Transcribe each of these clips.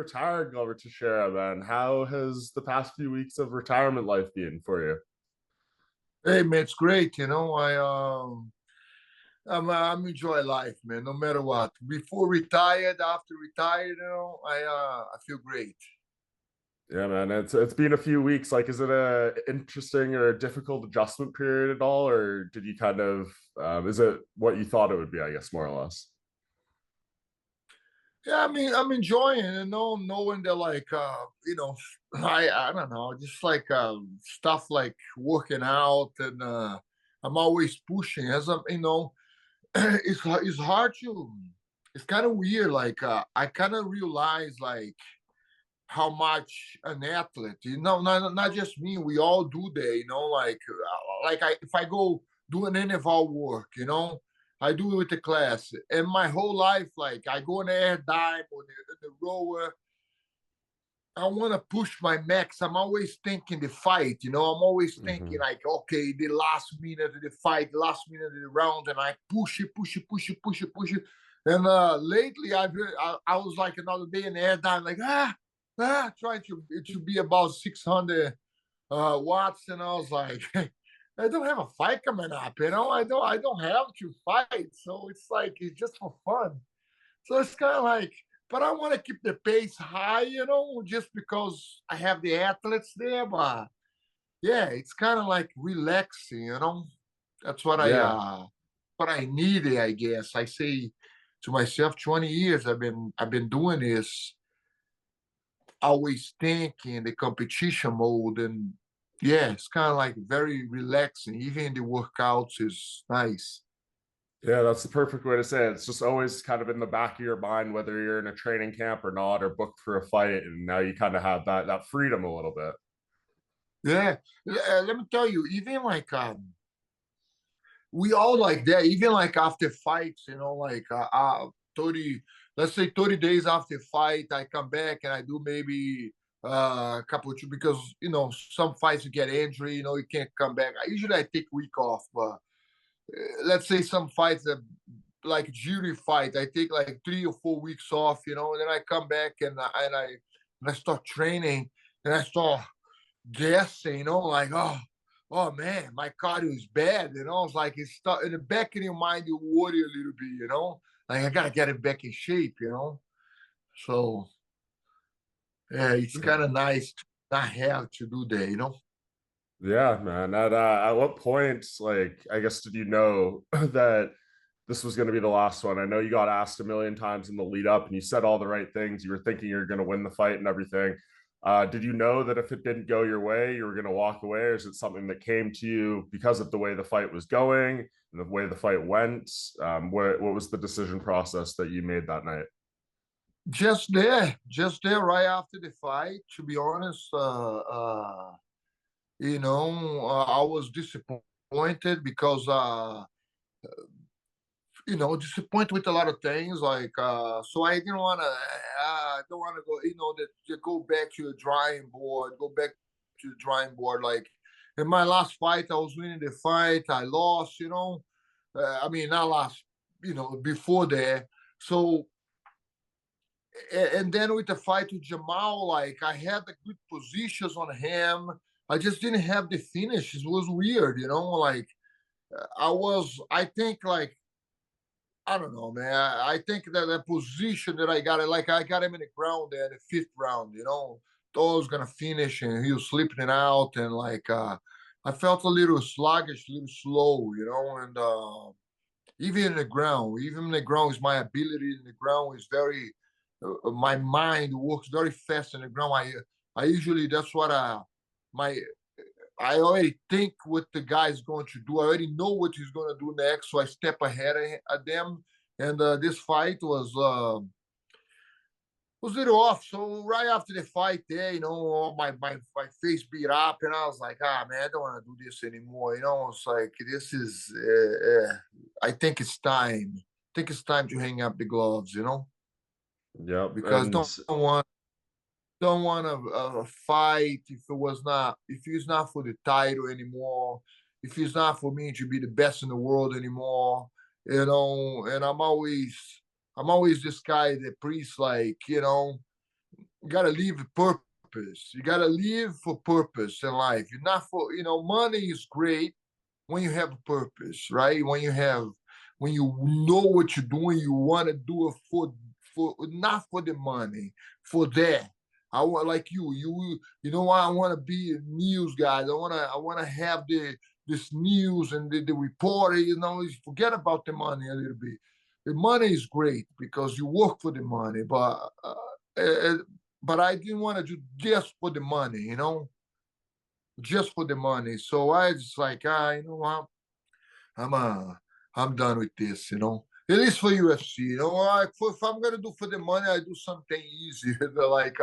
retired, Glover Teixeira, man. How has the past few weeks of retirement life been for you? Hey man, it's great. I'm enjoy life, man. No matter what. Before retired, after retired, I feel great. Yeah, man. It's been a few weeks. Like, is it a interesting or difficult adjustment period at all, or did you kind of is it what you thought it would be? I guess more or less. Yeah, I mean, I'm enjoying it, knowing that I don't know, just like stuff like working out and I'm always pushing as it's hard to. It's kind of weird. I kind of realize how much an athlete, not just me, we all do that, if I go do an NFL work, I do it with the class. And my whole life, like I go on the air dime or the rower, I want to push my max. I'm always thinking the fight, I'm always thinking Hmm. like, okay, the last minute of the fight, last minute of the round, and I push it, push it, push it, push it, push it. And lately, I was like another day in the air dime, like trying to be about 600 watts, and I was like, I don't have a fight coming up, I don't have to fight, so it's like it's just for fun. So it's kind of like, but I want to keep the pace high, just because I have the athletes there. But yeah, it's kind of like relaxing, That's Yeah. what I needed, I guess. I say to myself, 20 years I've been doing this, always thinking the competition mode, and yeah, it's kind of like very relaxing. Even the workouts is nice. Yeah, that's the perfect way to say it. It's just always kind of in the back of your mind, whether you're in a training camp or not, or booked for a fight, and now you kind of have that freedom a little bit. Yeah, let me tell you, even we all like that. Even like after fights, 30, let's say 30 days after fight, I come back and I do maybe a couple of, because some fights you get injury, you can't come back. Usually I take week off, but let's say some fights that, like Jiri fight, I take like 3 or 4 weeks off, and then I come back and I start training and I start guessing, like, oh man, my cardio is bad, It's like it's stuck in the back of your mind, you worry a little bit, Like I gotta get it back in shape. So yeah, it's kind of nice to not have to do that. Yeah, man. At what point, like, I guess, did you know that this was going to be the last one? I know you got asked a million times in the lead up, and you said all the right things. You were thinking you were going to win the fight and everything. Did you know that if it didn't go your way, you were going to walk away, or is it something that came to you because of the way the fight was going and the way the fight went? What was the decision process that you made that night? Just there, right after the fight. To be honest, I was disappointed because disappointed with a lot of things. So I didn't want to. Don't want to go. To go back to the drawing board. Go back to the drawing board. Like in my last fight, I was winning the fight. I lost. I mean, not last. Before that. So and then with the fight with Jamal, like I had the good positions on him. I just didn't have the finish. It was weird. Like I think like I don't know, man. I think that the position that I got it, like I got him in the ground there in the fifth round, thought I was gonna finish and he was slipping it out, and I felt a little sluggish, a little slow, and even in the ground is my ability in the ground is very my mind works very fast in the ground. I usually that's what my I already think what the guy's going to do. I already know what he's going to do next, so I step ahead of them. And this fight was a little off. So right after the fight, there, my face beat up, and I was like, man, I don't want to do this anymore. It's like this is. I think it's time. I think it's time to hang up the gloves. Yep. Because And don't want to fight if it's not for the title anymore, if it's not for me to be the best in the world anymore, and I'm always this guy that preach, like, You gotta live with purpose. You gotta live for purpose in life. You're not for, money is great when you have a purpose, right? When you know what you're doing, you want to do it for not for the money, for that. I want like I want to be a news guy. I want to have this news and the reporter. Forget about the money a little bit. The money is great because you work for the money, uh, but I didn't want to do just for the money, just for the money. So I just like, what? I'm I'm done with this, At least for UFC, if I'm gonna do for the money, I do something easier, like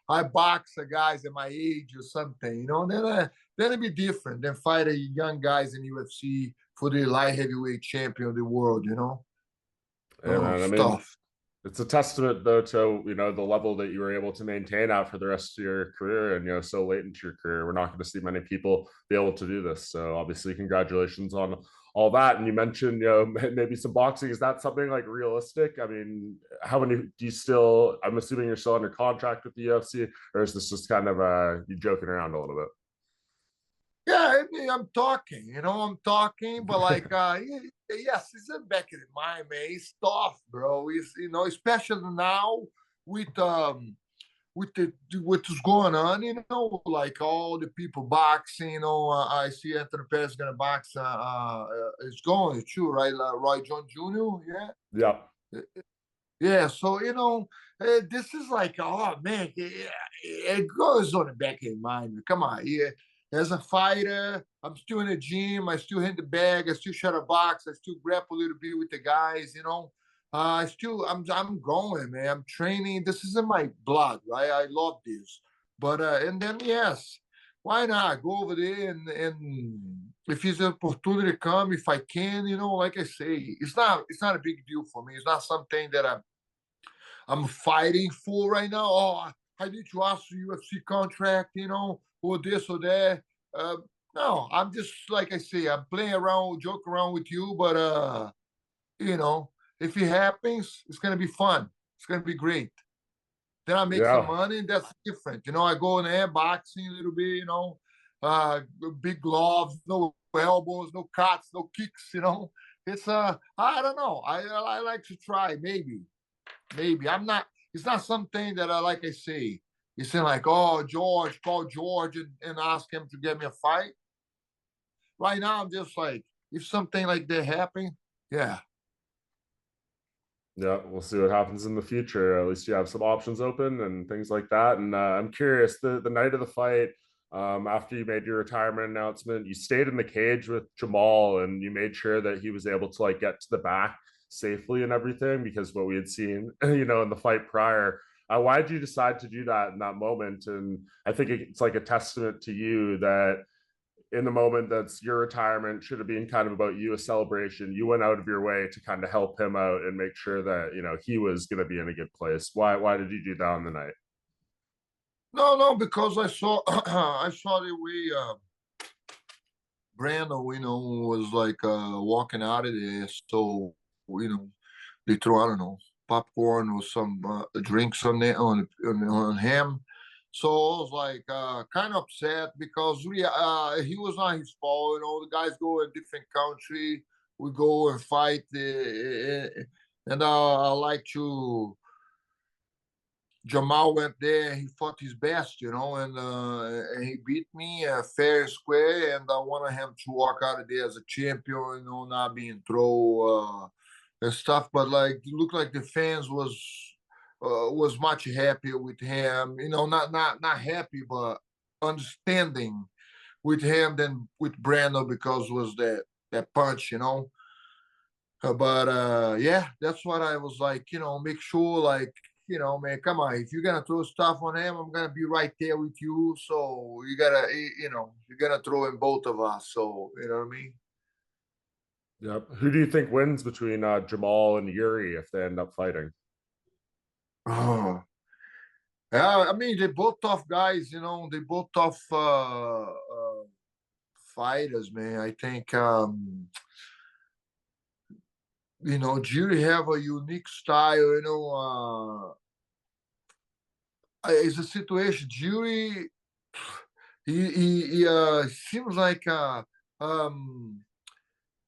I box the guys at my age or something, then it'd be different than fight a young guys in UFC for the light heavyweight champion of the world, Yeah, man. I mean, Stuff. it's a testament though to the level that you were able to maintain out for the rest of your career, and so late into your career. We're not going to see many people be able to do this. So obviously, congratulations on all that. And you mentioned maybe some boxing. Is that something like realistic? I mean, how many do you still? I'm assuming you're still under contract with the UFC, or is this just kind of you joking around a little Yeah, I mean, I'm talking, but like, yes, it's in the back of the mind, man. It's tough, bro. It's especially now with with the what's going on, like all the people boxing. I see Anthony Pettis gonna box. It's going too, right? Roy Jones Jr. Yeah, bit? Yeah. yeah. So this is like, oh man, it goes on the back of your mind. Come on, yeah. As a fighter, I'm still in the gym. I still hit the bag. I still shut a box. I still grapple a little bit with the guys. I'm going, man. I'm training. This is in my blood, right? I love this. But and then yes, why not go over there and if it's an opportunity come, if I can, like I say, it's not a big deal for me. It's not something that I'm fighting for right now. Oh, I need to ask the UFC contract, or this or that. Uh, no, I'm just like I say, I'm playing around, joke around with you, but you know, if it happens, it's gonna be fun. It's gonna be great. Then I make some Yeah. money, and that's different. I go in there boxing a little bit, uh, big gloves, no elbows, no cuts, no kicks. It's I don't know. I like to try, maybe. I'm not. It's not something that I like. I say, it's saying like, oh, George, call George and ask him to get me a fight. Right now, I'm just like, if something like that happen, yeah. Yeah, we'll see what happens in the future. At least you have some options open and things like that. And I'm curious, the night of the fight, after you made your retirement announcement, you stayed in the cage with Jamahal, and you made sure that he was able to like get to the back safely and everything, because what we had seen, in the fight prior. Why did you decide to do that in that moment? And I think it's like a testament to you that in the moment that's your retirement should have been kind of about you, a celebration. You went out of your way to kind of help him out and make sure that he was going to be in a good place. Why did you do that on the night? No, no, because I saw I saw the way Brandon, was like walking out of there. So they throw, I don't know, popcorn or some drinks on there on him. So I was like kind of upset because he was not his fault. The guys go in different country, we go and fight, and I like to. Jamal went there, he fought his best, and he beat me fair and square. And I wanted him to walk out of there as a champion, not being thrown and stuff. But like, it looked like the fans was much happier with him, not happy, but understanding with him than with Brandon because was that punch, But yeah, that's what I was like, make sure, like, man, come on, if you're gonna throw stuff on him, I'm gonna be right there with you. So you gotta, you're gonna throw in both of us. So you know what I mean? Yep. Who do you think wins between Jamahal and Jiri if they end up fighting? Oh, yeah, I mean, they both tough guys. They both tough fighters, man. I think Jiri have a unique style. It's a situation. Jiri, he seems like um,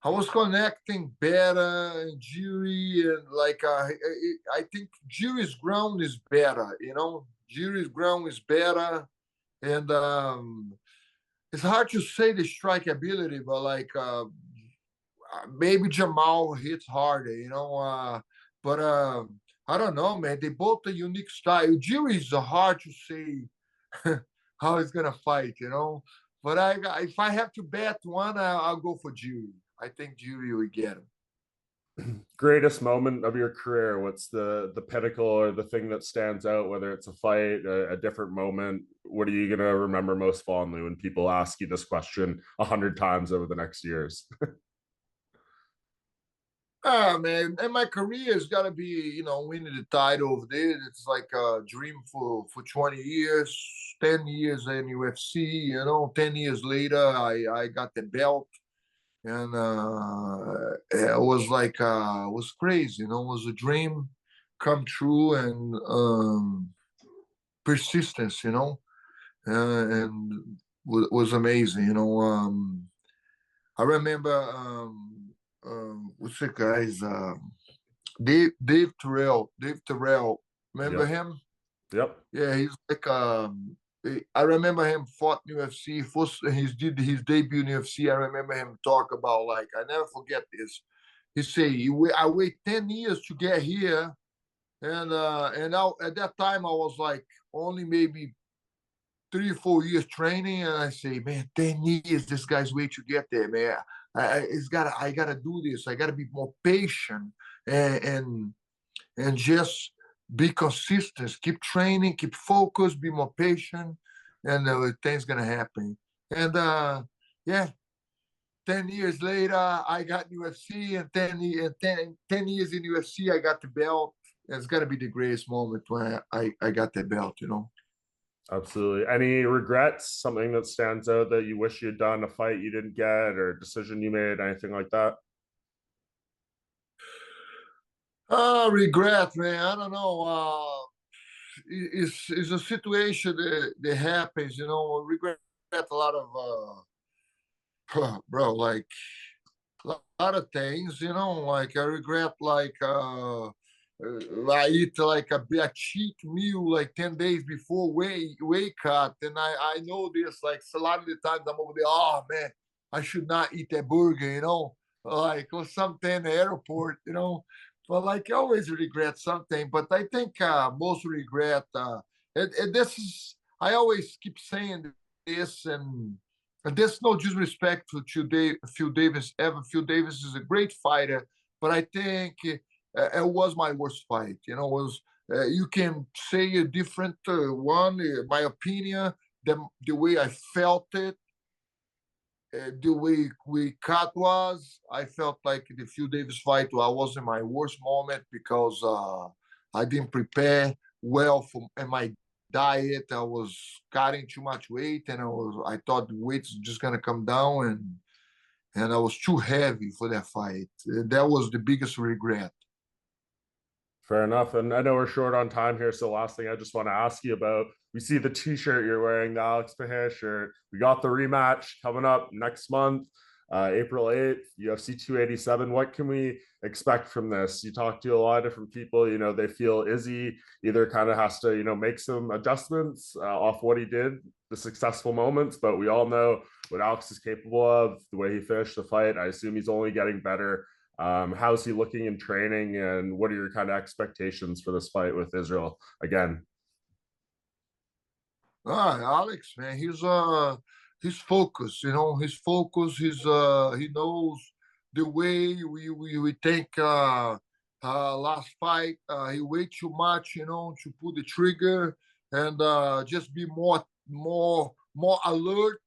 I was connecting better and Jiri, and like I think Jiri's ground is better. Jiri's ground is better, and it's hard to say the strike ability, but like maybe Jamahal hits harder. But I don't know, man. They both a unique style. Jiri is hard to say how he's gonna fight. But if I have to bet one, I'll go for Jiri. I think Jiri will get him. Greatest moment of your career? What's the pinnacle or the thing that stands out, whether it's a fight, a different moment? What are you going to remember most fondly when people ask you this question 100 times over the next years? Ah, man, and my career has got to be, winning the title over there. It's like a dream for 20 years, 10 years in UFC. 10 years later, I got the belt, and it was like it was crazy. It was a dream come true, and persistence. And was amazing. I remember what's the guy's Dave Terrell. Remember Yep. him? Yep. Yeah, he's like I remember him fought in UFC. First, he did his debut in UFC. I remember him talk about like I never forget this. He say, "I wait 10 years to get here," and at that time I was like only maybe 3 or 4 years training, and I say, man, 10 years, this guy's way to get there, man. I gotta do this. I gotta be more patient and just be consistent. Keep training, keep focused, be more patient, and things gonna happen. And yeah, 10 years later, I got UFC, and 10 years in UFC, I got the belt. It's gonna be the greatest moment when I got the belt. Absolutely. Any regrets? Something that stands out that you wish you'd done, a fight you didn't get, or a decision you made, anything like that? Regret, man. I don't know. It's a situation that happens. Regret a lot of bro, like a lot of things. Like I regret like I eat like a cheat meal like 10 days before weight cut, and I know this. Like a lot of the times I'm over there. Oh man, I should not eat that burger. Like or something in the airport. But like I always regret something. But I think most regret. And this is I always keep saying this, and there's no disrespect to Phil Davis. Phil Davis is a great fighter, but I think it was my worst fight. Was you can say a different one. My opinion, the way I felt it, the way we cut was, I felt like the Phil Davis fight. I was in my worst moment because I didn't prepare well for and my diet. I was cutting too much weight, and I thought the weight's just gonna come down, and I was too heavy for that fight. That was the biggest regret. Fair enough. And I know we're short on time here. So, last thing I just want to ask you about, we see the t shirt you're wearing, the Alex Pereira shirt. We got the rematch coming up next month, April 8th, UFC 287. What can we expect from this? You talk to a lot of different people, they feel Izzy either kind of has to, make some adjustments off what he did, the successful moments, but we all know what Alex is capable of, the way he finished the fight. I assume he's only getting better. How's he looking in training, and what are your kind of expectations for this fight with Israel again? Alex, man, he's focused. He's focused. He knows the way we take last fight. He wait too much, to pull the trigger and just be more alert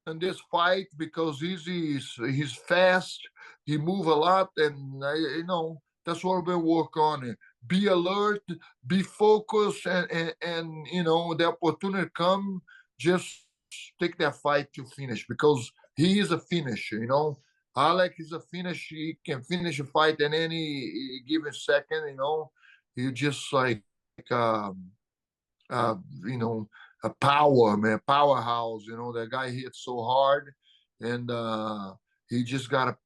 in this fight because he's fast. He move a lot, and that's what we'll work on. Be alert, be focused, and the opportunity come, just take that fight to finish because he is a finisher. Alec is a finisher. He can finish a fight in any given second. He just like uh, you know, a power man, powerhouse. You know, that guy hits so hard, and he just gotta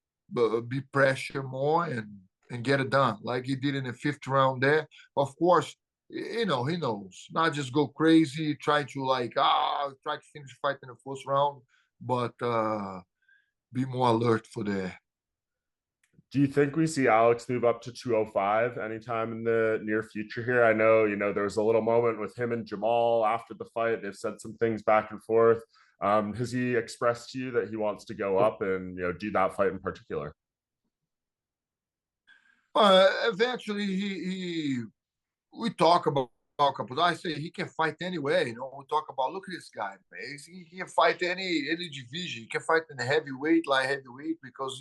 be pressure more and get it done like he did in the fifth round. There, of course, you know he knows not just go crazy, try to like try to finish the fight in the first round, but be more alert for that. Do you think we see Alex move up to 205 anytime in the near future here? I know, there was a little moment with him and Jamahal after the fight. They've said some things back and forth. Has he expressed to you that he wants to go up and, do that fight in particular? Eventually, he we talk about I say he can fight anyway. You know, we talk about look at this guy, man. He can fight any division. He can fight in the heavyweight, light heavyweight, because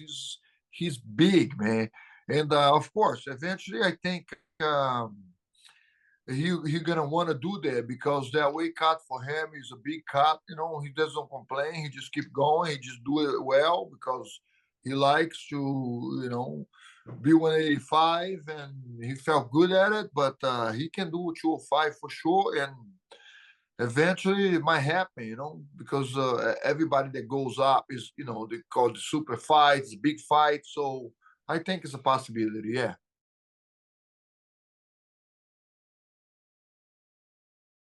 he's big, man. And of course, eventually, I think he gonna want to do that because that weight cut for him is a big cut. You know, he doesn't complain. He just keep going. He just do it well because he likes to, be 185, and he felt good at it. But he can do 205 for sure, and eventually it might happen. Because everybody that goes up is, they call the super fights, big fights. So I think it's a possibility. Yeah.